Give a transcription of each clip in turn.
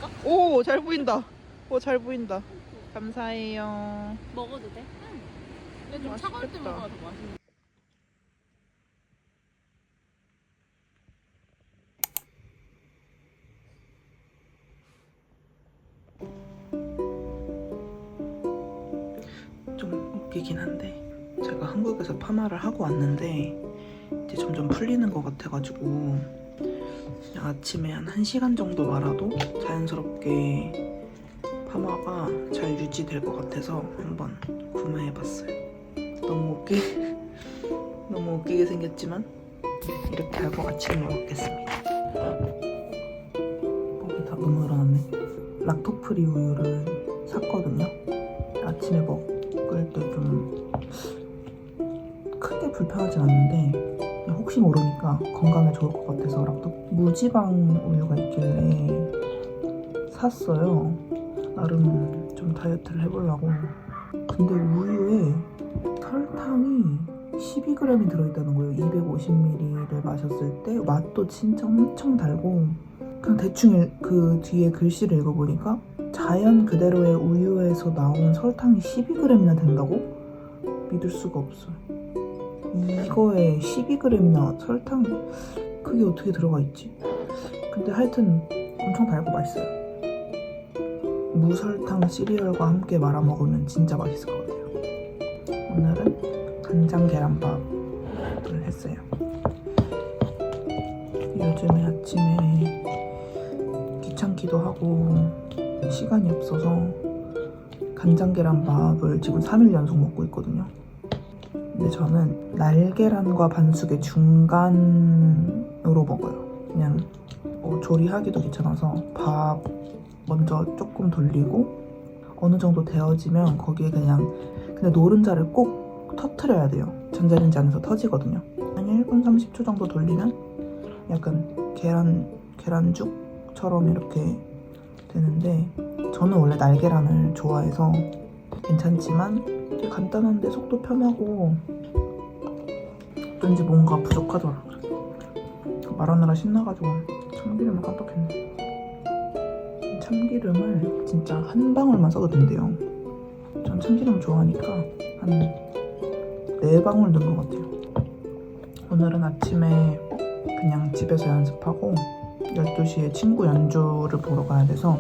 보일까? 오, 잘 보인다. 오, 잘 보인다. 감사해요. 먹어도 돼? 응. 근데 좀 차가울 때 맛있겠다. 먹어야 더 맛있는. 좀 웃기긴 한데 제가 한국에서 파마를 하고 왔는데 이제 점점 풀리는 것 같아가지고 그냥 아침에 한 1시간 정도 말아도 자연스럽게 파마가 잘 유지될 것 같아서 한번 구매해봤어요. 너무 웃기게 생겼지만 이렇게 하고 아침을 먹겠습니다. 목이 다 너무 늘어났네. 락토프리 우유를 샀거든요. 아침에 먹을 때 좀 크게 불편하진 않는데 그냥 혹시 모르니까 건강에 좋을 것 같아서 무지방 우유가 있길래 샀어요. 나름 좀 다이어트를 해보려고. 근데 우유에 설탕이 12g이 들어있다는 거예요. 250ml를 마셨을 때 맛도 진짜 엄청 달고 그냥 대충 그 뒤에 글씨를 읽어보니까 자연 그대로의 우유에서 나온 설탕이 12g이나 된다고? 믿을 수가 없어요. 이거에 12g이나 설탕 그게 어떻게 들어가 있지? 근데 하여튼 엄청 달고 맛있어요. 무설탕 시리얼과 함께 말아 먹으면 진짜 맛있을 것 같아요. 오늘은 간장 계란밥을 했어요. 요즘에 아침에 귀찮기도 하고 시간이 없어서 간장 계란밥을 지금 3일 연속 먹고 있거든요. 근데 저는 날계란과 반숙의 중간으로 먹어요. 그냥 조리하기도 귀찮아서 밥 먼저 조금 돌리고 어느 정도 데워지면 거기에 근데 노른자를 꼭 터트려야 돼요. 전자레인지 안에서 터지거든요. 한 1분 30초 정도 돌리면 약간 계란죽처럼 이렇게 되는데 저는 원래 날계란을 좋아해서 괜찮지만 되게 간단한데 속도 편하고 왠지 뭔가 부족하더라고요. 말하느라 신나가지고 참기름을 깜빡했네. 참기름을 진짜 한 방울만 써도 된대요. 전 참기름 좋아하니까 한 4방울 넣은 것 같아요. 오늘은 아침에 그냥 집에서 연습하고 12시에 친구 연주를 보러 가야 돼서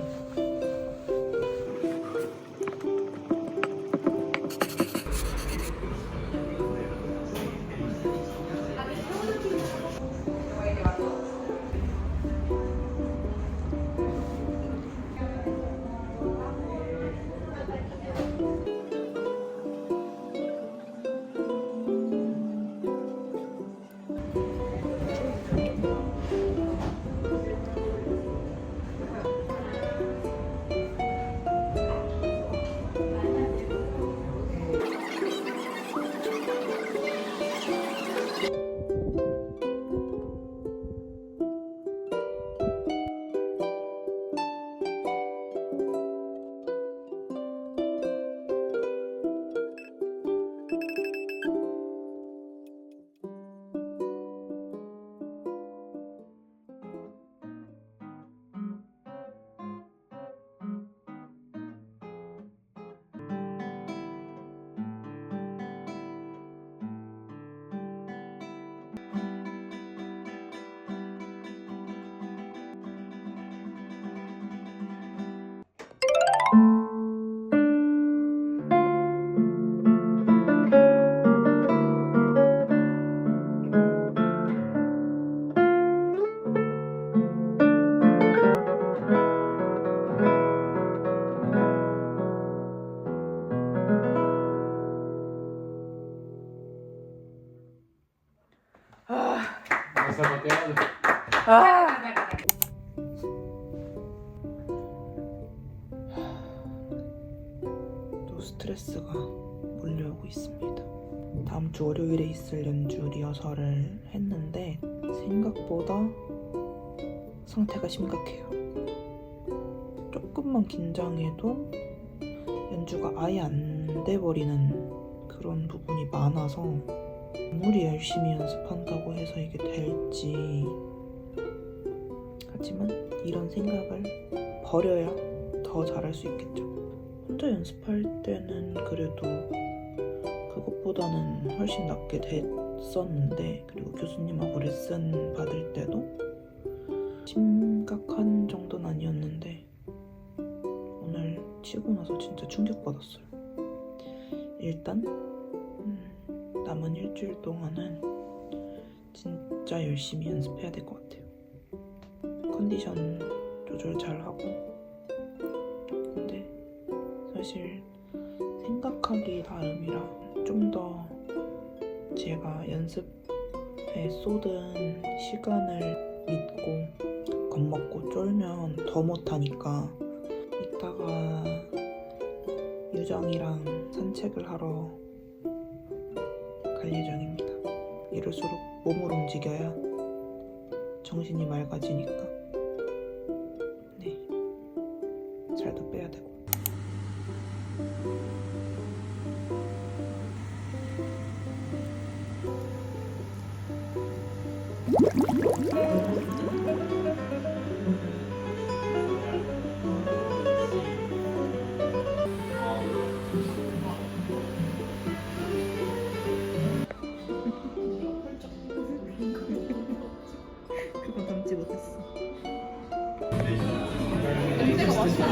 또 스트레스가 몰려오고 있습니다. 다음 주 월요일에 있을 연주 리허설을 했는데 생각보다 상태가 심각해요. 조금만 긴장해도 연주가 아예 안 돼버리는 그런 부분이 많아서 아무리 열심히 연습한다고 해서 이게 될지 하지만 이런 생각을 버려야 더 잘할 수 있겠죠. 혼자 연습할 때는 그래도 그것보다는 훨씬 낫게 됐었는데, 그리고 교수님하고 레슨 받을 때도 심각한 정도는 아니었는데 오늘 치고 나서 진짜 충격받았어요. 일단 남은 일주일 동안은 진짜 열심히 연습해야 될 것 같아요. 컨디션 조절 잘하고. 근데 사실 생각하기 나름이라 좀 더 제가 연습에 쏟은 시간을 믿고 겁먹고 쫄면 더 못하니까 이따가 유정이랑 산책을 하러 갈 예정입니다. 이럴수록 몸을 움직여야 정신이 맑아지니까. 네, 살도 빼야 되고. 그건 담지 못했어. 냄새가 맛있어.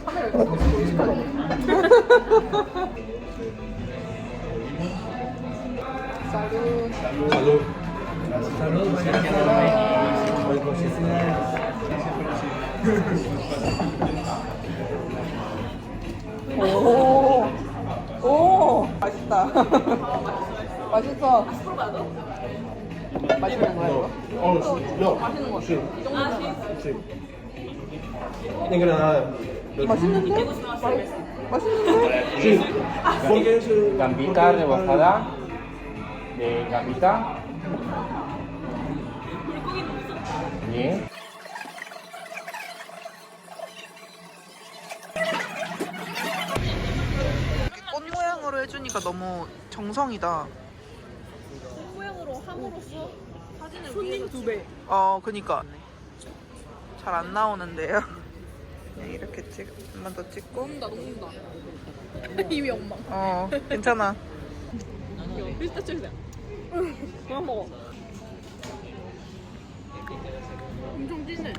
카메라 이렇게 살ud. Salud. Salud. 오, 맛있다. 맛있어. 맛있는 거야 이거? No. 맛있는 거. Sí. 이 정도면 Sí. En Granada. 맛있는데? 맛있는데? Sí. Porque es Gambita rebozada de gambita. 예. 꽃 모양으로 해주니까 너무 정성이다. 모양으로 함으로써 사진을 손님 2배. 그니까 잘 안 나오는데요. 네, 이렇게 한 번 더 찍고. 녹는다. 이미 엉망. 괜찮아. 피스타치오다. 그만 먹어. 엄청 진해.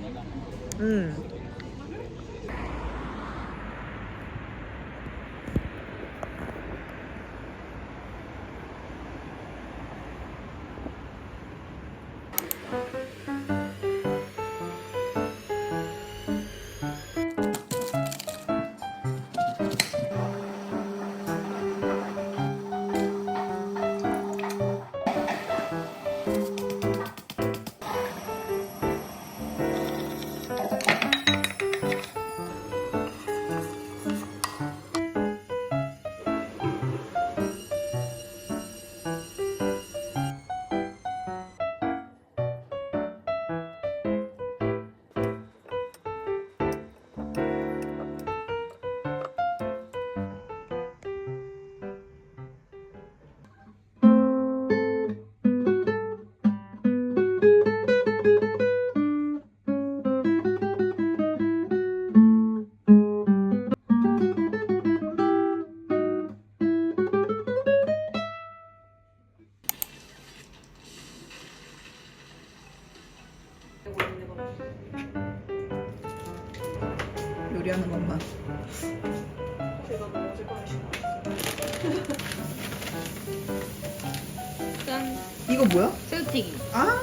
요리하는 것만. 짠. 이거 뭐야? 새우튀김. 아,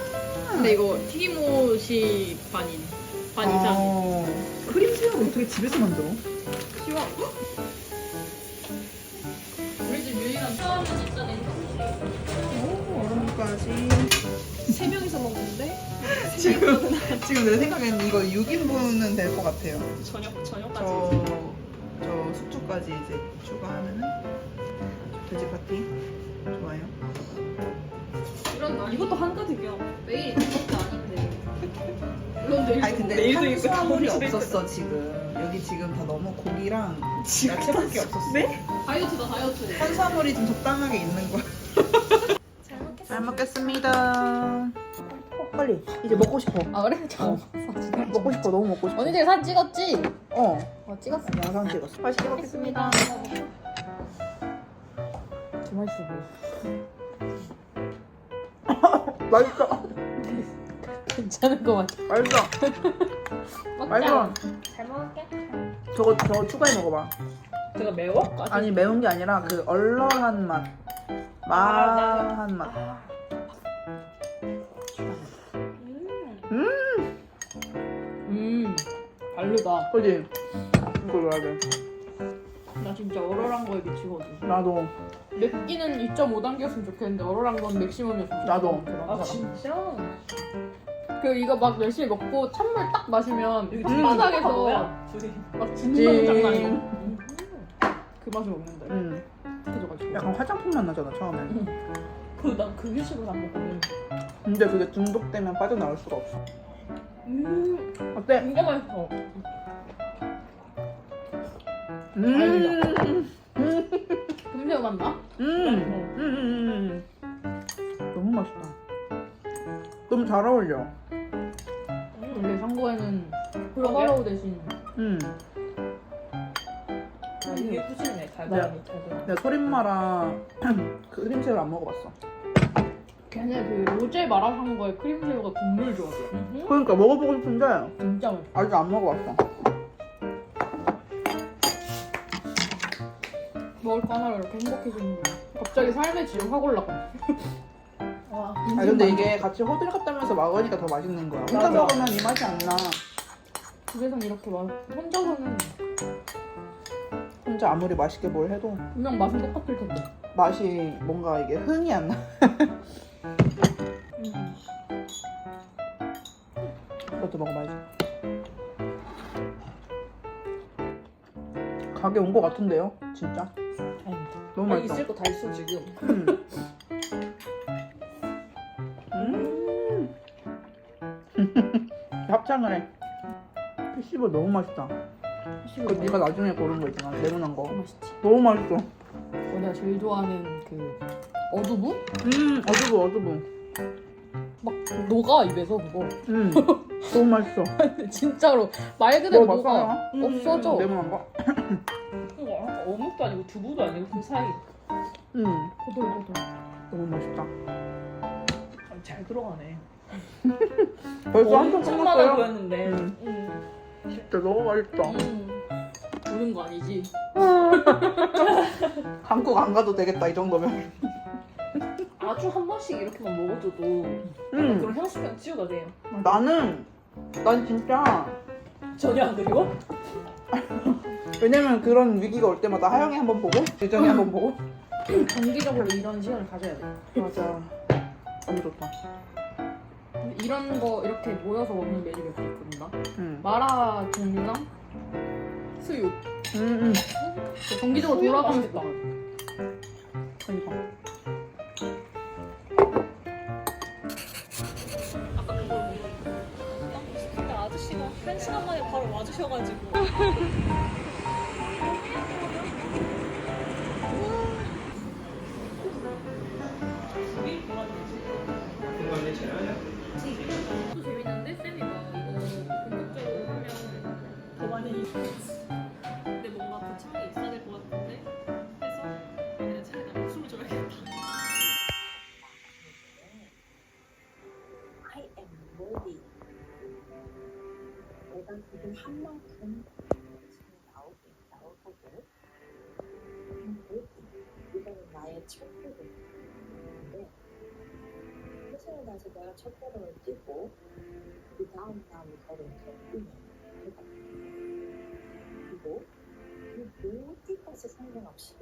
근데 이거 튀김옷이 반 이상. 크림 새우를 어떻게 집에서 만들어? 쉬워. 우리 집 유일한 처음은 있잖아. 오, 얼음까지. 3명이서 먹는데 지금 내 생각에는 이거 6인분은 될 것 같아요. 저녁까지. 저 숙주까지 이제 추가하면은 돼지 파티 좋아요. 이것도 한 가지야. 매일 이것도 아닌데. 물론 내일 아니 근데 내일도 탄수화물이 있고 없었어 지금. 여기 지금 다 너무 고기랑 야채밖에 없었어. 네? 다이어트다 다이어트. 탄수화물이 좀 적당하게 있는 거야. 잘 먹겠습니다. 빨리 이제 먹고 싶어. 아 그래? 저 먹고 싶어. 너무 먹고 싶어. 언니들 사진 찍었지? 어. 찍었어. 영상 찍었어. 맛있게 먹겠습니다. 더 맛있어 보여. 맛있어. 괜찮은 거 같아. 맛있어. 맛있어. 잘 먹을게. 저거 추가해 먹어봐. 제가 매워? 아니 매운 게 아니라 그 얼얼한 맛. 마한 맛. 다르다. 그지? 이거 넣어야 돼. 나 진짜 얼얼한 거에 미치거든. 나도. 맵기는 2.5단계였으면 좋겠는데 얼얼한 건 맥시멈이었으면 나도. 아 진짜? 그 이거 막 열심히 먹고 찬물 딱 마시면 바닥에서 막 진동 장난이야. 그 맛을 먹는다. 그래가지고 약간 화장품 맛 나잖아 처음에. 난 그게 싫어 안 먹거든. 근데 그게 중독되면 빠져나올 수가 없어. 어때? 진짜 맛있어. 금새우 맛나? 너무 맛있다. 너무 잘 어울려. 원래 상고에는 까바로우 대신 아, 이게 후진이네. 달달함이 달달함. 내가 소림마랑 그 크림새우를 안 먹어봤어. 걔네 그 로제 마라샹궈에 크림새우가 국물 조합이야. 그러니까 먹어보고 싶은데 진짜 맛있어. 아직 안 먹어봤어. 먹을 거 하나로 이렇게 행복해지는 거야. 갑자기 삶의 질이 확 올라가. 와. 아 근데 이게 같이 호들갑 떨면서 먹으니까 더 맛있는 거야. 혼자 맞아. 먹으면 이 맛이 안 나. 집에선 이렇게 막 혼자서는 혼자 아무리 맛있게 뭘 해도 분명 맛은 똑같을 텐데. 맛이 뭔가 이게 흥이 안 나. 이것도 먹어봐야지. 가게 온 거 같은데요? 진짜? 너무 아, 맛있어. 있을 거 다 있어, 지금. 합창을 해. 피시볼 너무 맛있다. 그 네가 나중에 고른 거 있잖아. 레몬한 거. 맛있지. 너무 맛있어. 내가 제일 좋아하는 그 어두부? 어두부. 막 녹아 입에서 그거. 너무 맛있어. 진짜로 말 그대로 녹아. 먹어봤어요? 없어져. 레몬한 거? 이거 어묵도 아니고 두부도 아니고 그 사이. 보들보들. 너무 맛있다. 아, 잘 들어가네. 벌써 한통 엄청 많아 끝났어요? 보였는데. 진짜 너무 맛있다. 우는 거 아니지? 한국 안 가도 되겠다 이 정도면. 아주 한 번씩 이렇게만 먹어줘도 그런 향수병 치유가 돼요. 난 진짜 전혀 안 그리워? 왜냐면 그런 위기가 올 때마다 하영이 한번 보고 예정이 한번 보고. 정기적으로 이런 시간을 가져야 돼. 맞아. 너무 좋다. 근데 이런 거 이렇게 모여서 먹는 메뉴 몇 개 있거든 나. 응. 마라 종류랑 수육. 응. 정기적으로 돌아가면서 맛있겠다. 그러니까. 근데 아저씨가 1시간 만에 바로 와주셔가지고. 또 재밌는데 쌤이 막 이거 본격적으로 하면 더 많이 근데 뭔가 거창이 있어야 될 것 같은데 해서 내가 차라리 목숨을 줘야겠다. I am worthy. 내가 지금 한 만큼 지금 나올 거고, I'm worthy. 이거는 나의 첫 걸음인데, 사실은 나서 내가 첫 걸음을 뛰고, 그 다음 걸음을 더 뛰면 되거든. 그리고 그 모든 것에 상관없이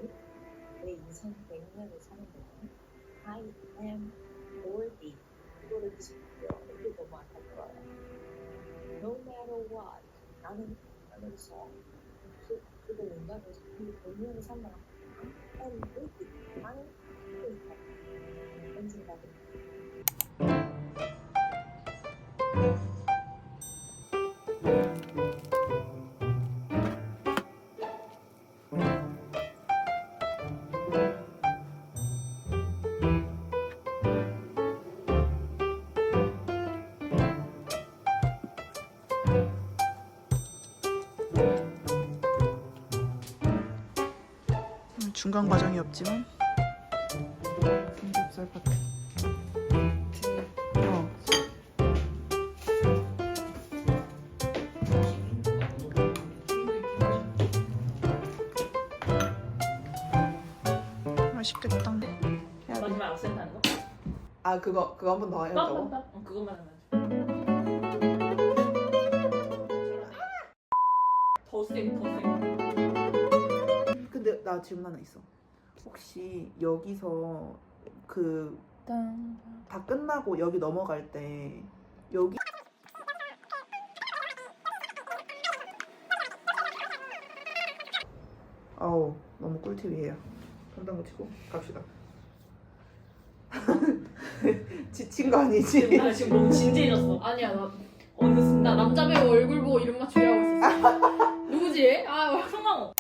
내 인생 100년을 사는 동안 I am worthy. 이거를 계속 이게 너무 안타까워요. No matter what, 나는 하면서 그거 온다면서 그 본인의 삶을 I'm worthy. 나는 하고 있다. 그런 생각이 중간 과정이 없지만 삼겹살 파티. 맛있겠다. 마지막 악센트 하는 거? 아 그거 한 번 더 해야 된다고? 그것만 하면 더 세. 근데 나 질문 하나 있어. 혹시 여기서 그 다 끝나고 여기 넘어갈 때 여기 아우 너무 꿀팁이에요. 담당 고치고 갑시다. 지친 거 아니지? 나 지금 너무 진지해졌어. 아니야 나 어느 순간 남자 배우 얼굴 보고 이름 맞추기 하고 있었어. 누구지? 아 성황호.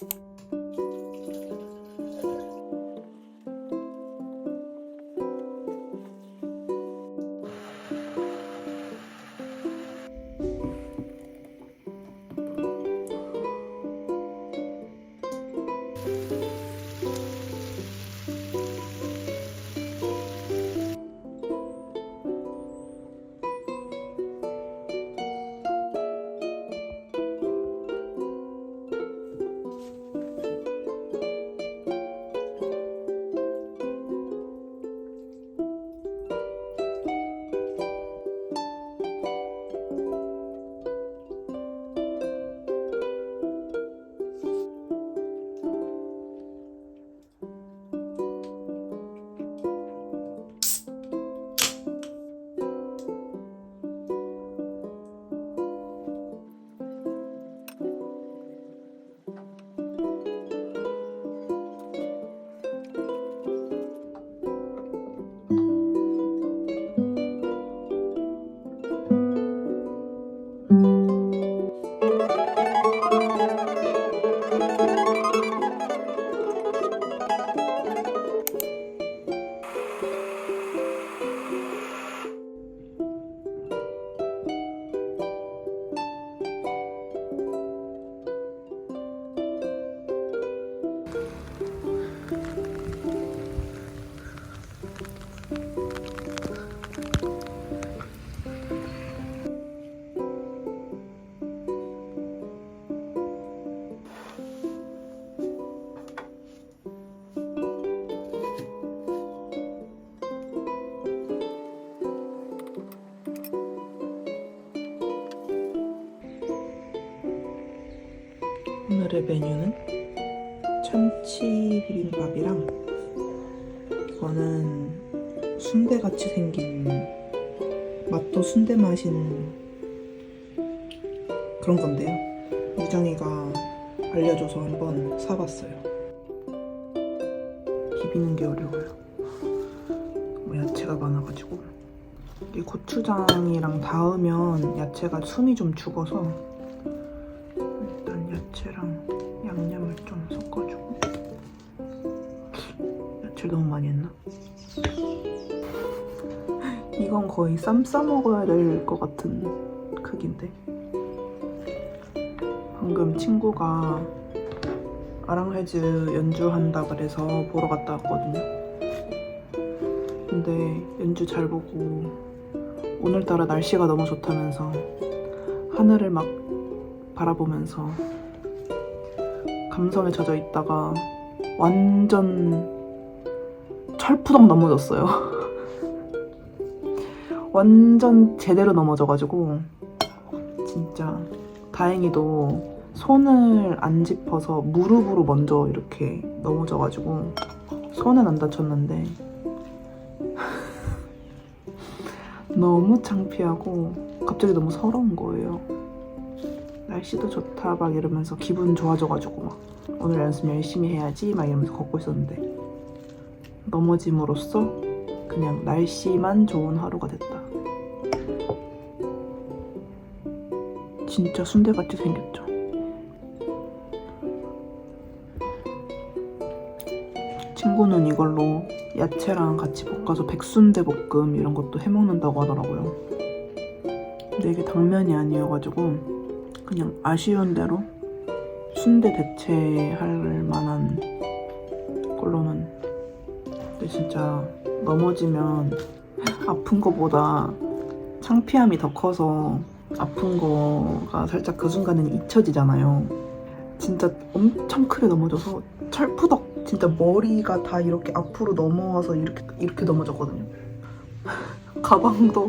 오늘의 메뉴는 참치 비빔밥이랑 이거는 순대같이 생긴 맛도 순대 맛인 그런 건데요. 유정이가 알려줘서 한번 사봤어요. 비비는 게 어려워요. 뭐 야채가 많아가지고 이 고추장이랑 닿으면 야채가 숨이 좀 죽어서 일단 야채랑 양념을 좀 섞어주고 야채를 너무 많이 했나? 이건 거의 쌈 싸먹어야 될 것 같은 크기인데 방금 친구가 아랑헤즈 연주한다 그래서 보러 갔다 왔거든요. 근데 연주 잘 보고 오늘따라 날씨가 너무 좋다면서 하늘을 막 바라보면서 감성에 젖어 있다가 완전 철푸덕 넘어졌어요. 완전 제대로 넘어져가지고 진짜 다행히도 손을 안 짚어서 무릎으로 먼저 이렇게 넘어져가지고 손은 안 다쳤는데 너무 창피하고 갑자기 너무 서러운 거예요. 날씨도 좋다 막 이러면서 기분 좋아져가지고 막 오늘 연습 열심히 해야지 막 이러면서 걷고 있었는데 넘어짐으로써 그냥 날씨만 좋은 하루가 됐다. 진짜 순대같이 생겼죠. 친구는 이걸로 야채랑 같이 볶아서 백순대 볶음 이런 것도 해먹는다고 하더라고요. 근데 이게 당면이 아니어가지고 그냥 아쉬운 대로 순대 대체할 만한 걸로는. 근데 진짜 넘어지면 아픈 거보다 창피함이 더 커서 아픈 거가 살짝 그 순간은 잊혀지잖아요. 진짜 엄청 크게 넘어져서 철푸덕 진짜 머리가 다 이렇게 앞으로 넘어와서 이렇게 넘어졌거든요. 가방도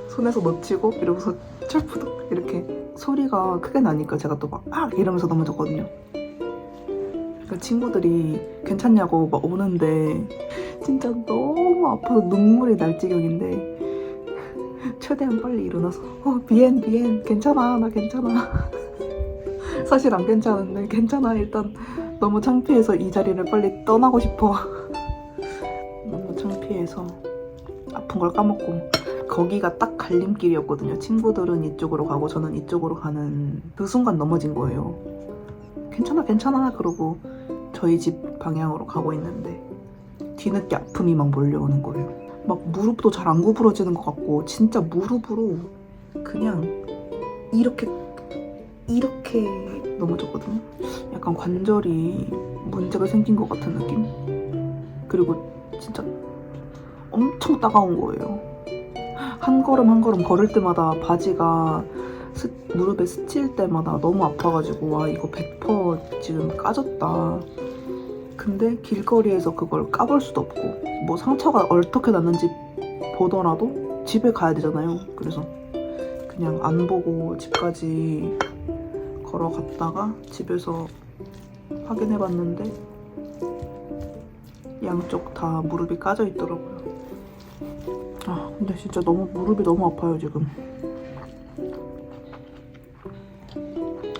손에서 놓치고 이러고서 철푸덕 이렇게 소리가 크게 나니까 제가 또 막 이러면서 넘어졌거든요. 그러니까 친구들이 괜찮냐고 막 오는데 진짜 너무 아파서 눈물이 날 지경인데 최대한 빨리 일어나서 비엔 괜찮아 나 괜찮아. 사실 안 괜찮은데 괜찮아 일단 너무 창피해서 이 자리를 빨리 떠나고 싶어. 너무 창피해서 아픈 걸 까먹고 거기가 딱 갈림길이었거든요. 친구들은 이쪽으로 가고 저는 이쪽으로 가는 그 순간 넘어진 거예요. 괜찮아 그러고 저희 집 방향으로 가고 있는데 뒤늦게 아픔이 막 몰려오는 거예요. 막 무릎도 잘 안 구부러지는 것 같고 진짜 무릎으로 그냥 이렇게 넘어졌거든요. 약간 관절이 문제가 생긴 것 같은 느낌? 그리고 진짜 엄청 따가운 거예요. 한 걸음 한 걸음 걸을 때마다 바지가 무릎에 스칠 때마다 너무 아파가지고 와 이거 100% 지금 까졌다. 근데 길거리에서 그걸 까볼 수도 없고 뭐 상처가 어떻게 났는지 보더라도 집에 가야 되잖아요. 그래서 그냥 안 보고 집까지 걸어갔다가 집에서 확인해봤는데 양쪽 다 무릎이 까져 있더라고요. 근데 진짜 무릎이 너무 아파요 지금.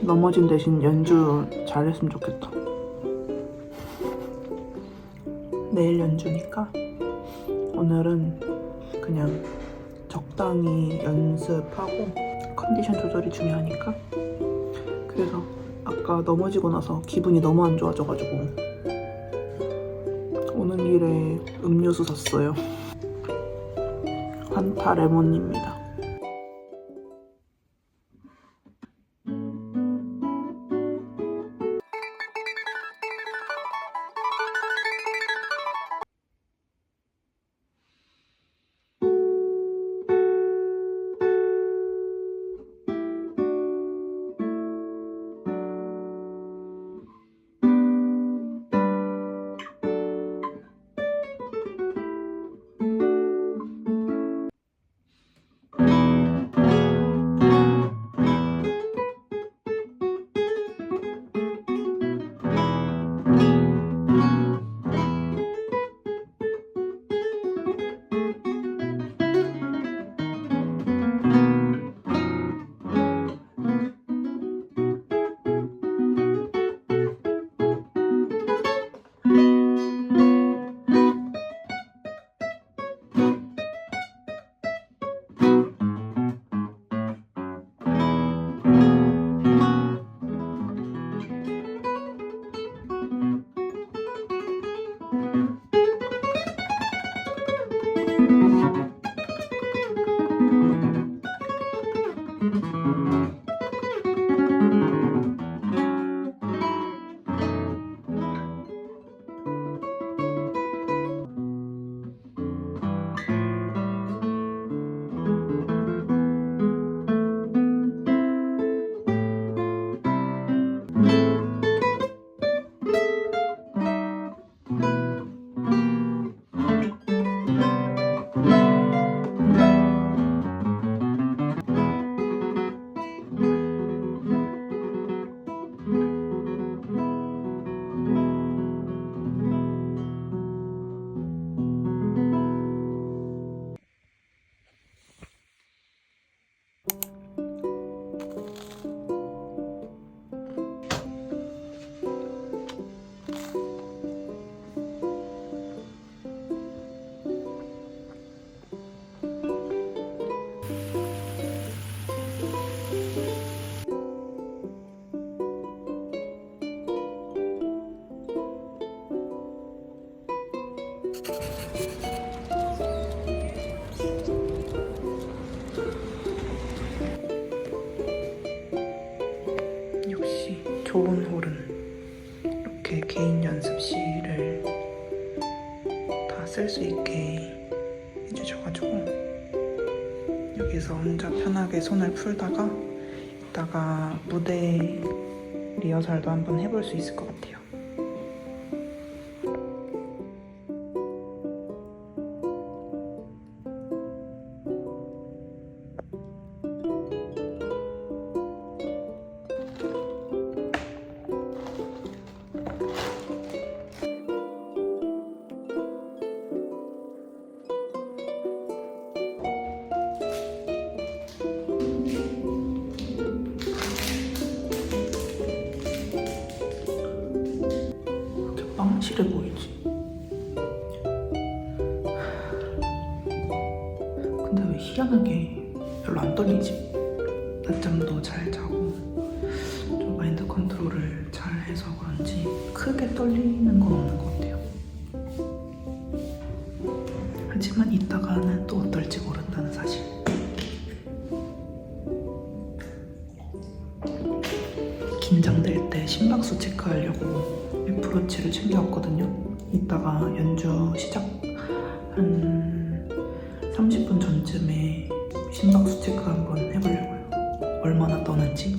넘어진 대신 연주 잘했으면 좋겠다. 내일 연주니까 오늘은 그냥 적당히 연습하고 컨디션 조절이 중요하니까. 그래서 아까 넘어지고 나서 기분이 너무 안 좋아져가지고 오는 길에 음료수 샀어요. 환타 레몬입니다. 역시 좋은 홀은 이렇게 개인 연습실을 쓸 수 있게 해주셔가지고 여기서 혼자 편하게 손을 풀다가 이따가 무대 리허설도 한번 해볼 수 있을 것 같아요. 빵실해 보이지? 근데 왜 희한하게 별로 안 떨리지? 낮잠도 잘 자고 좀 마인드 컨트롤을 잘 해서 그런지 크게 떨리는 건 없는 것 같아요. 하지만 이따가는 또 어떨지 모른다는 사실. 긴장될 때 심박수 체크하려고 애플워치를 챙겨왔거든요. 이따가 연주 시작 한 30분 전쯤에 심박수 체크 한번 해보려고요. 얼마나 떠는지.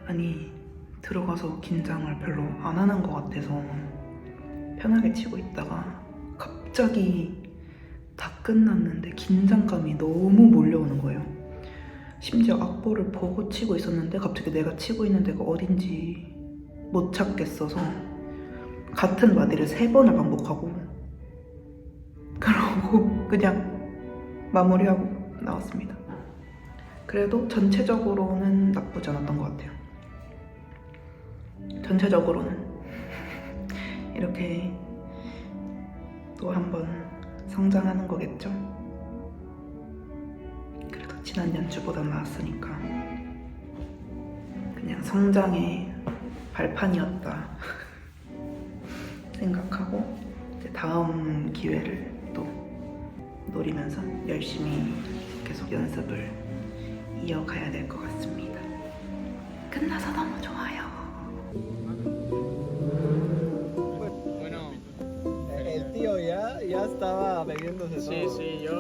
아니 들어가서 긴장을 별로 안 하는 것 같아서 편하게 치고 있다가 갑자기 다 끝났는데 긴장감이 너무 몰려오는 거예요. 심지어 악보를 보고 치고 있었는데 갑자기 내가 치고 있는 데가 어딘지 못 찾겠어서 같은 마디를 3번을 반복하고 그러고 그냥 마무리하고 나왔습니다. 그래도 전체적으로는 나쁘지 않았던 것 같아요. 전체적으로는 이렇게 또 한 번 성장하는 거겠죠? 그래도 지난 연주보다 나았으니까 그냥 성장의 발판이었다 생각하고 이제 다음 기회를 또 노리면서 열심히 계속 연습을 이어가야 될 것 같습니다. 끝나서 너무 좋아요. El tío ya estaba bebiéndose todo. Sí, sí, yo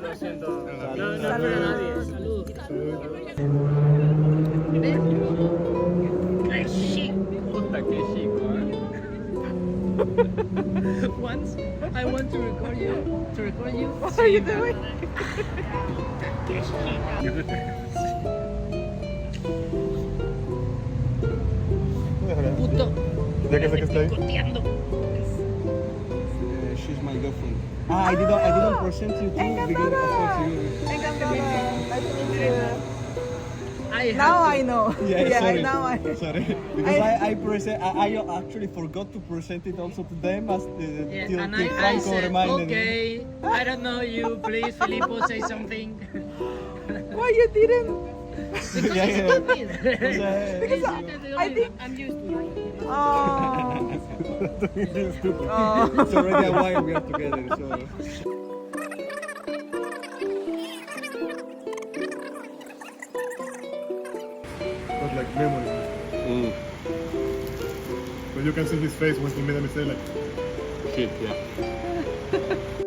lo siento. No, no Salud. espero a nadie. Salud. Ay, sí. Puta, qué chico, ¿eh? I want to record you. To record you. What are you doing? Puto. ¿Ya que sé que está ahí? Coteando. She's my girlfriend. I didn't present you too because of course you. Encantada. Nice to meet you. I Now have I know. Yeah, sorry. now I. Sorry, because I actually forgot to present it also to them as Yeah, till and I Franco said, reminded me. okay, I don't know you, please, Filippo, say something. Why you didn't? Because Yeah, it's yeah. stupid. Because I think. I'm used to it. Oh. It's stupid. Oh. It's already a while we are together, so. But like memory. But you can see his face when he made a mistake, like, Shit, yeah.